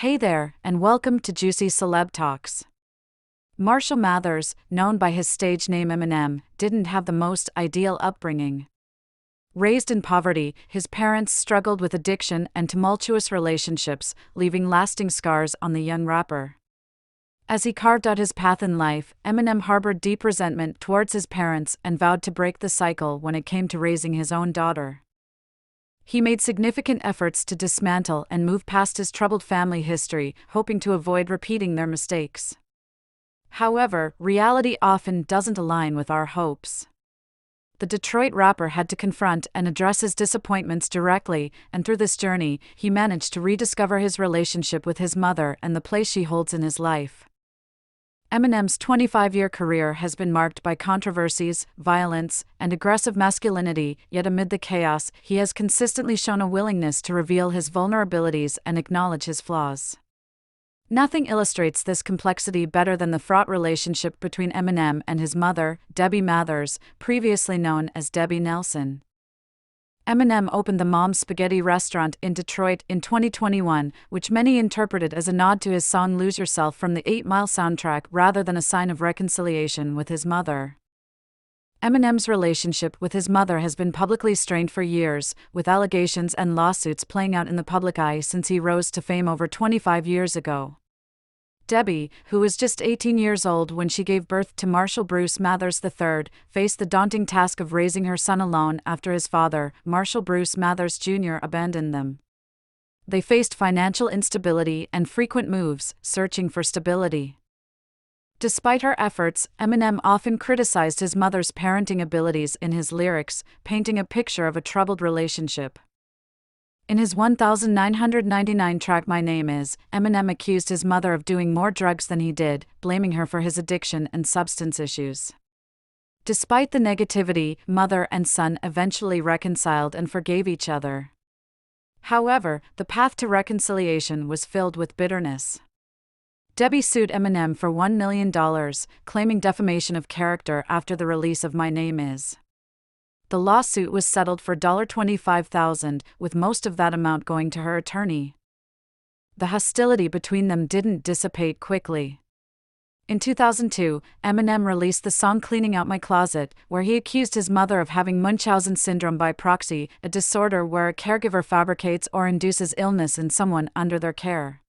Hey there, and welcome to Juicy Celeb Talks. Marshall Mathers, known by his stage name Eminem, didn't have the most ideal upbringing. Raised in poverty, his parents struggled with addiction and tumultuous relationships, leaving lasting scars on the young rapper. As he carved out his path in life, Eminem harbored deep resentment towards his parents and vowed to break the cycle when it came to raising his own daughter. He made significant efforts to dismantle and move past his troubled family history, hoping to avoid repeating their mistakes. However, reality often doesn't align with our hopes. The Detroit rapper had to confront and address his disappointments directly, and through this journey, he managed to rediscover his relationship with his mother and the place she holds in his life. Eminem's 25-year career has been marked by controversies, violence, and aggressive masculinity, yet amid the chaos, he has consistently shown a willingness to reveal his vulnerabilities and acknowledge his flaws. Nothing illustrates this complexity better than the fraught relationship between Eminem and his mother, Debbie Mathers, previously known as Debbie Nelson. Eminem opened the Mom's Spaghetti restaurant in Detroit in 2021, which many interpreted as a nod to his song Lose Yourself from the 8 Mile soundtrack rather than a sign of reconciliation with his mother. Eminem's relationship with his mother has been publicly strained for years, with allegations and lawsuits playing out in the public eye since he rose to fame over 25 years ago. Debbie, who was just 18 years old when she gave birth to Marshall Bruce Mathers III, faced the daunting task of raising her son alone after his father, Marshall Bruce Mathers Jr., abandoned them. They faced financial instability and frequent moves, searching for stability. Despite her efforts, Eminem often criticized his mother's parenting abilities in his lyrics, painting a picture of a troubled relationship. In his 1999 track My Name Is, Eminem accused his mother of doing more drugs than he did, blaming her for his addiction and substance issues. Despite the negativity, mother and son eventually reconciled and forgave each other. However, the path to reconciliation was filled with bitterness. Debbie sued Eminem for $1 million, claiming defamation of character after the release of My Name Is. The lawsuit was settled for $25,000, with most of that amount going to her attorney. The hostility between them didn't dissipate quickly. In 2002, Eminem released the song Cleaning Out My Closet, where he accused his mother of having Munchausen syndrome by proxy, a disorder where a caregiver fabricates or induces illness in someone under their care.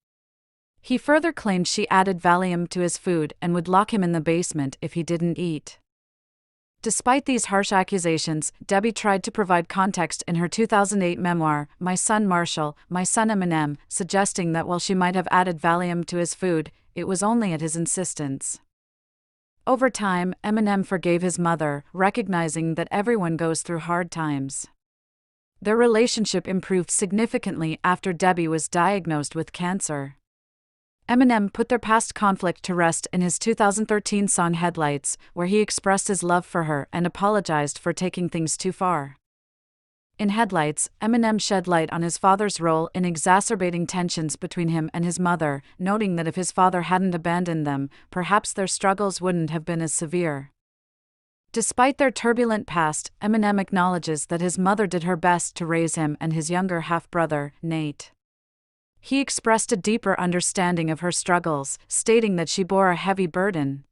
He further claimed she added Valium to his food and would lock him in the basement if he didn't eat. Despite these harsh accusations, Debbie tried to provide context in her 2008 memoir, My Son Marshall, My Son Eminem, suggesting that while she might have added Valium to his food, it was only at his insistence. Over time, Eminem forgave his mother, recognizing that everyone goes through hard times. Their relationship improved significantly after Debbie was diagnosed with cancer. Eminem put their past conflict to rest in his 2013 song Headlights, where he expressed his love for her and apologized for taking things too far. In Headlights, Eminem shed light on his father's role in exacerbating tensions between him and his mother, noting that if his father hadn't abandoned them, perhaps their struggles wouldn't have been as severe. Despite their turbulent past, Eminem acknowledges that his mother did her best to raise him and his younger half-brother, Nate. He expressed a deeper understanding of her struggles, stating that she bore a heavy burden.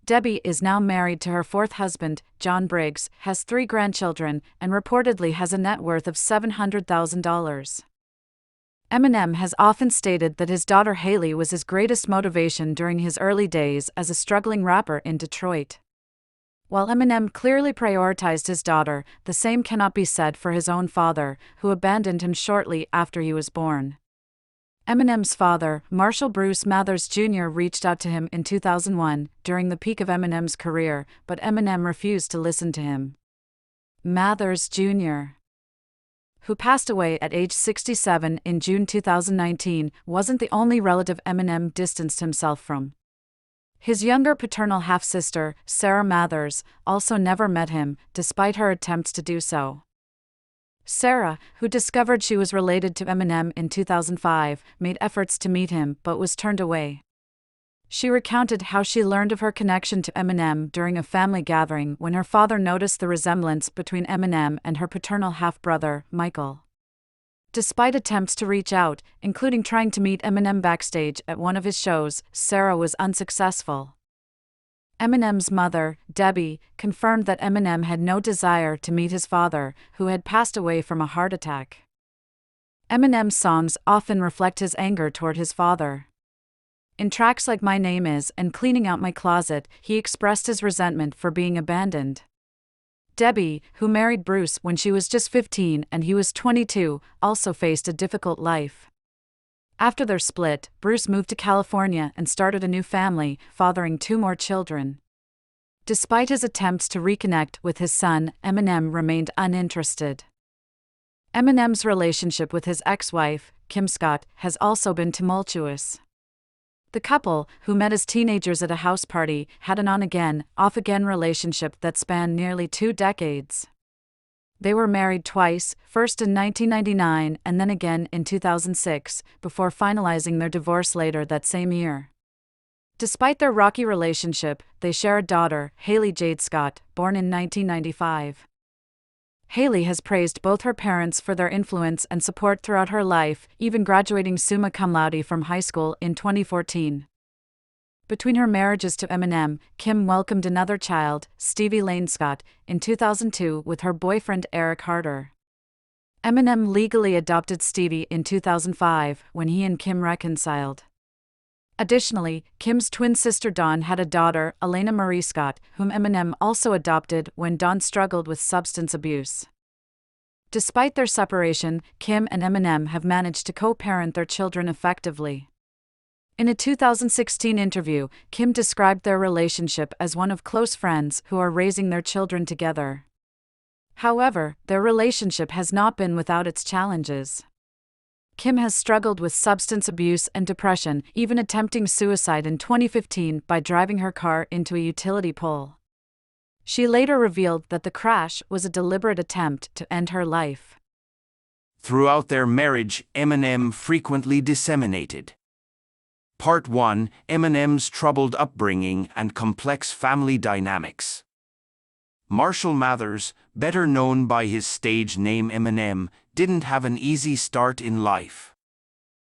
Debbie is now married to her fourth husband, John Briggs, has 3 grandchildren, and reportedly has a net worth of $700,000. Eminem has often stated that his daughter Hailie was his greatest motivation during his early days as a struggling rapper in Detroit. While Eminem clearly prioritized his daughter, the same cannot be said for his own father, who abandoned him shortly after he was born. Eminem's father, Marshall Bruce Mathers Jr., reached out to him in 2001, during the peak of Eminem's career, but Eminem refused to listen to him. Mathers Jr., who passed away at age 67 in June 2019, wasn't the only relative Eminem distanced himself from. His younger paternal half-sister, Sarah Mathers, also never met him, despite her attempts to do so. Sarah, who discovered she was related to Eminem in 2005, made efforts to meet him but was turned away. She recounted how she learned of her connection to Eminem during a family gathering when her father noticed the resemblance between Eminem and her paternal half-brother, Michael. Despite attempts to reach out, including trying to meet Eminem backstage at one of his shows, Sarah was unsuccessful. Eminem's mother, Debbie, confirmed that Eminem had no desire to meet his father, who had passed away from a heart attack. Eminem's songs often reflect his anger toward his father. In tracks like My Name Is and Cleaning Out My Closet, he expressed his resentment for being abandoned. Debbie, who married Bruce when she was just 15 and he was 22, also faced a difficult life. After their split, Bruce moved to California and started a new family, fathering 2 more children. Despite his attempts to reconnect with his son, Eminem remained uninterested. Eminem's relationship with his ex-wife, Kim Scott, has also been tumultuous. The couple, who met as teenagers at a house party, had an on-again, off-again relationship that spanned nearly 2 decades. They were married twice, first in 1999 and then again in 2006, before finalizing their divorce later that same year. Despite their rocky relationship, they share a daughter, Hailie Jade Scott, born in 1995. Hailie has praised both her parents for their influence and support throughout her life, even graduating summa cum laude from high school in 2014. Between her marriages to Eminem, Kim welcomed another child, Stevie Lane Scott, in 2002 with her boyfriend Eric Harder. Eminem legally adopted Stevie in 2005 when he and Kim reconciled. Additionally, Kim's twin sister Dawn had a daughter, Elena Marie Scott, whom Eminem also adopted when Dawn struggled with substance abuse. Despite their separation, Kim and Eminem have managed to co-parent their children effectively. In a 2016 interview, Kim described their relationship as one of close friends who are raising their children together. However, their relationship has not been without its challenges. Kim has struggled with substance abuse and depression, even attempting suicide in 2015 by driving her car into a utility pole. She later revealed that the crash was a deliberate attempt to end her life. Throughout their marriage, Eminem frequently disseminated. Part 1: Eminem's troubled upbringing and complex family dynamics. Marshall Mathers, better known by his stage name Eminem, didn't have an easy start in life.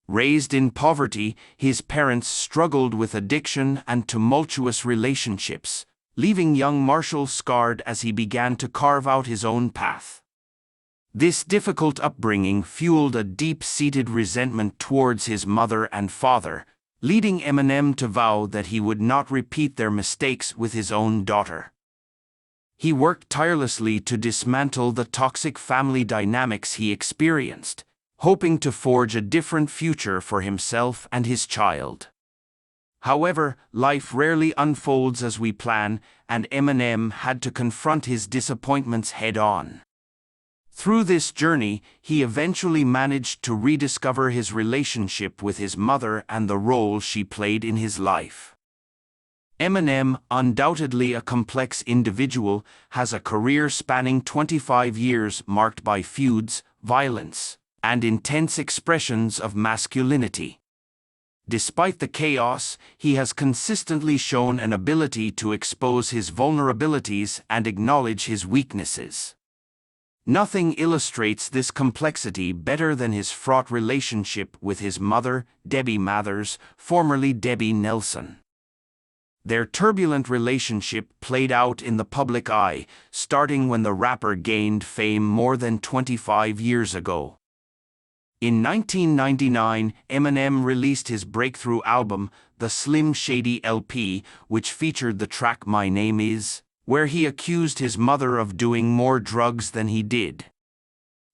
Raised in poverty, his parents struggled with addiction and tumultuous relationships, leaving young Marshall scarred as he began to carve out his own path. This difficult upbringing fueled a deep-seated resentment towards his mother and father, leading Eminem to vow that he would not repeat their mistakes with his own daughter. He worked tirelessly to dismantle the toxic family dynamics he experienced, hoping to forge a different future for himself and his child. However, life rarely unfolds as we plan, and Eminem had to confront his disappointments head-on. Through this journey, he eventually managed to rediscover his relationship with his mother and the role she played in his life. Eminem, undoubtedly a complex individual, has a career spanning 25 years marked by feuds, violence, and intense expressions of masculinity. Despite the chaos, he has consistently shown an ability to expose his vulnerabilities and acknowledge his weaknesses. Nothing illustrates this complexity better than his fraught relationship with his mother, Debbie Mathers, formerly Debbie Nelson. Their turbulent relationship played out in the public eye, starting when the rapper gained fame more than 25 years ago. In 1999, Eminem released his breakthrough album, the Slim Shady LP, which featured the track My Name Is, where he accused his mother of doing more drugs than he did.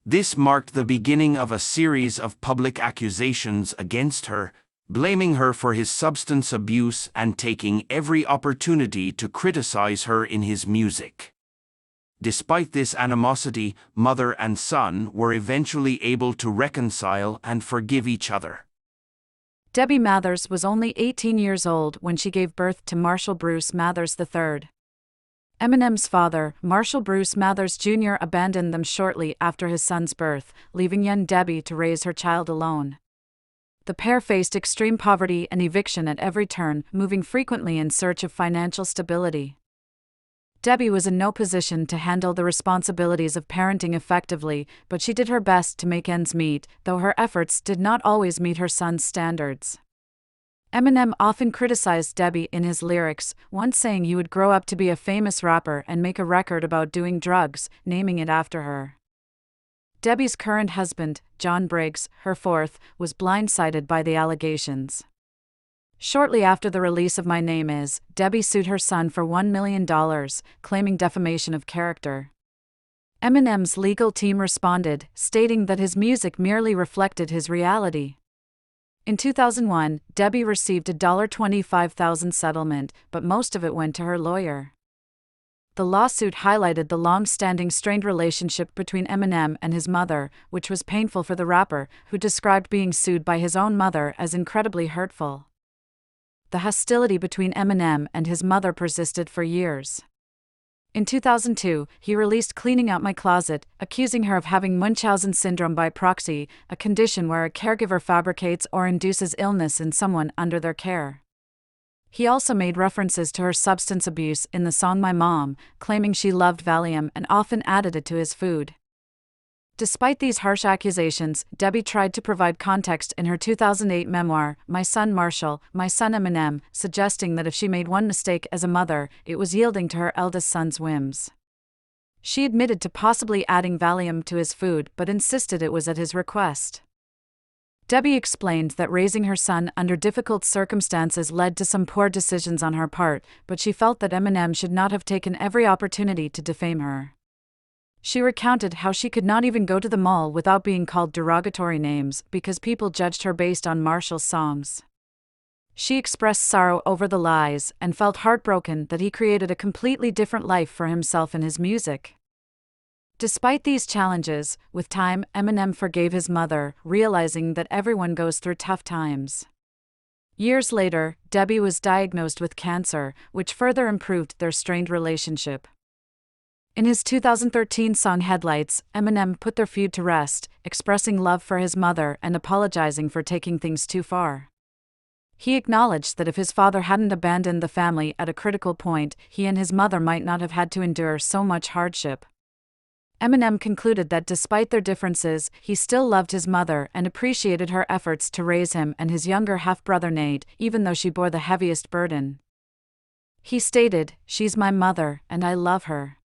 This marked the beginning of a series of public accusations against her, blaming her for his substance abuse and taking every opportunity to criticize her in his music. Despite this animosity, mother and son were eventually able to reconcile and forgive each other. Debbie Mathers was only 18 years old when she gave birth to Marshall Bruce Mathers III. Eminem's father, Marshall Bruce Mathers Jr., abandoned them shortly after his son's birth, leaving young Debbie to raise her child alone. The pair faced extreme poverty and eviction at every turn, moving frequently in search of financial stability. Debbie was in no position to handle the responsibilities of parenting effectively, but she did her best to make ends meet, though her efforts did not always meet her son's standards. Eminem often criticized Debbie in his lyrics, once saying he would grow up to be a famous rapper and make a record about doing drugs, naming it after her. Debbie's current husband, John Briggs, her fourth, was blindsided by the allegations. Shortly after the release of My Name Is, Debbie sued her son for $1 million, claiming defamation of character. Eminem's legal team responded, stating that his music merely reflected his reality. In 2001, Debbie received a $25,000 settlement, but most of it went to her lawyer. The lawsuit highlighted the long-standing strained relationship between Eminem and his mother, which was painful for the rapper, who described being sued by his own mother as incredibly hurtful. The hostility between Eminem and his mother persisted for years. In 2002, he released Cleaning Out My Closet, accusing her of having Munchausen syndrome by proxy, a condition where a caregiver fabricates or induces illness in someone under their care. He also made references to her substance abuse in the song My Mom, claiming she loved Valium and often added it to his food. Despite these harsh accusations, Debbie tried to provide context in her 2008 memoir, My Son Marshall, My Son Eminem, suggesting that if she made one mistake as a mother, it was yielding to her eldest son's whims. She admitted to possibly adding Valium to his food but insisted it was at his request. Debbie explained that raising her son under difficult circumstances led to some poor decisions on her part, but she felt that Eminem should not have taken every opportunity to defame her. She recounted how she could not even go to the mall without being called derogatory names because people judged her based on Marshall's songs. She expressed sorrow over the lies and felt heartbroken that he created a completely different life for himself in his music. Despite these challenges, with time, Eminem forgave his mother, realizing that everyone goes through tough times. Years later, Debbie was diagnosed with cancer, which further improved their strained relationship. In his 2013 song Headlights, Eminem put their feud to rest, expressing love for his mother and apologizing for taking things too far. He acknowledged that if his father hadn't abandoned the family at a critical point, he and his mother might not have had to endure so much hardship. Eminem concluded that despite their differences, he still loved his mother and appreciated her efforts to raise him and his younger half-brother Nate, even though she bore the heaviest burden. He stated, "She's my mother, and I love her.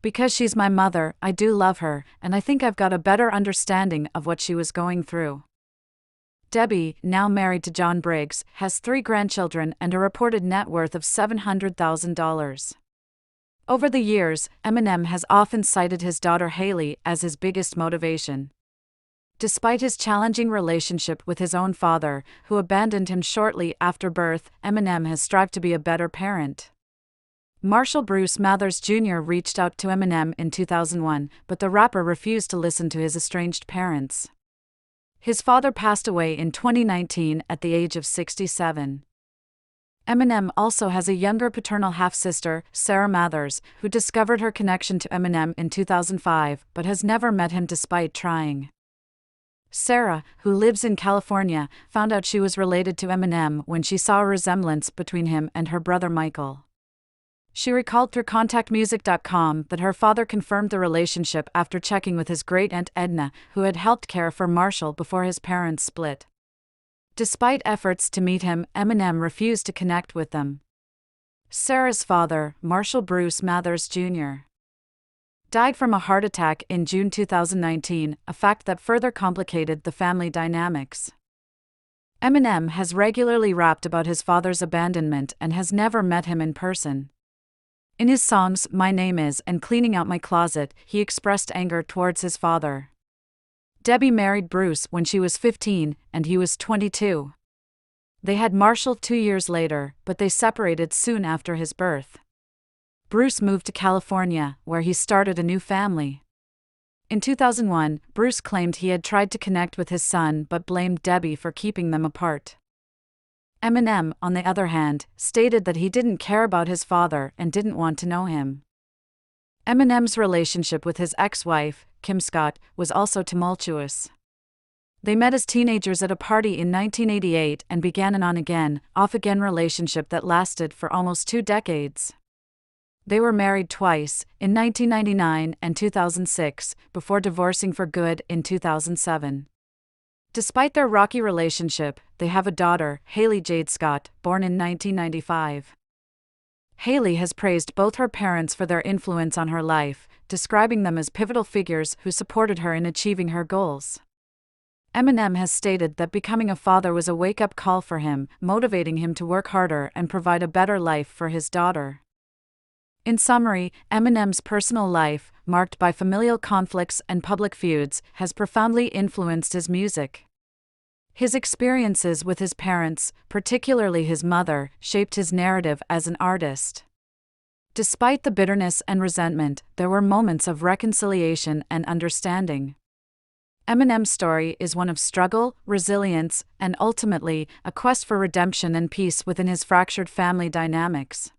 Because she's my mother, I do love her, and I think I've got a better understanding of what she was going through." Debbie, now married to John Briggs, has 3 grandchildren and a reported net worth of $700,000. Over the years, Eminem has often cited his daughter Hailie as his biggest motivation. Despite his challenging relationship with his own father, who abandoned him shortly after birth, Eminem has strived to be a better parent. Marshall Bruce Mathers Jr. reached out to Eminem in 2001, but the rapper refused to listen to his estranged parents. His father passed away in 2019 at the age of 67. Eminem also has a younger paternal half-sister, Sarah Mathers, who discovered her connection to Eminem in 2005 but has never met him despite trying. Sarah, who lives in California, found out she was related to Eminem when she saw a resemblance between him and her brother Michael. She recalled through ContactMusic.com that her father confirmed the relationship after checking with his great-aunt Edna, who had helped care for Marshall before his parents split. Despite efforts to meet him, Eminem refused to connect with them. Sarah's father, Marshall Bruce Mathers Jr., died from a heart attack in June 2019, a fact that further complicated the family dynamics. Eminem has regularly rapped about his father's abandonment and has never met him in person. In his songs My Name Is and Cleaning Out My Closet, he expressed anger towards his father. Debbie married Bruce when she was 15 and he was 22. They had Marshall 2 years later, but they separated soon after his birth. Bruce moved to California, where he started a new family. In 2001, Bruce claimed he had tried to connect with his son but blamed Debbie for keeping them apart. Eminem, on the other hand, stated that he didn't care about his father and didn't want to know him. Eminem's relationship with his ex-wife, Kim Scott, was also tumultuous. They met as teenagers at a party in 1988 and began an on-again, off-again relationship that lasted for almost 2 decades. They were married twice, in 1999 and 2006, before divorcing for good in 2007. Despite their rocky relationship, they have a daughter, Hailie Jade Scott, born in 1995. Hailie has praised both her parents for their influence on her life, describing them as pivotal figures who supported her in achieving her goals. Eminem has stated that becoming a father was a wake-up call for him, motivating him to work harder and provide a better life for his daughter. In summary, Eminem's personal life, marked by familial conflicts and public feuds, has profoundly influenced his music. His experiences with his parents, particularly his mother, shaped his narrative as an artist. Despite the bitterness and resentment, there were moments of reconciliation and understanding. Eminem's story is one of struggle, resilience, and ultimately, a quest for redemption and peace within his fractured family dynamics.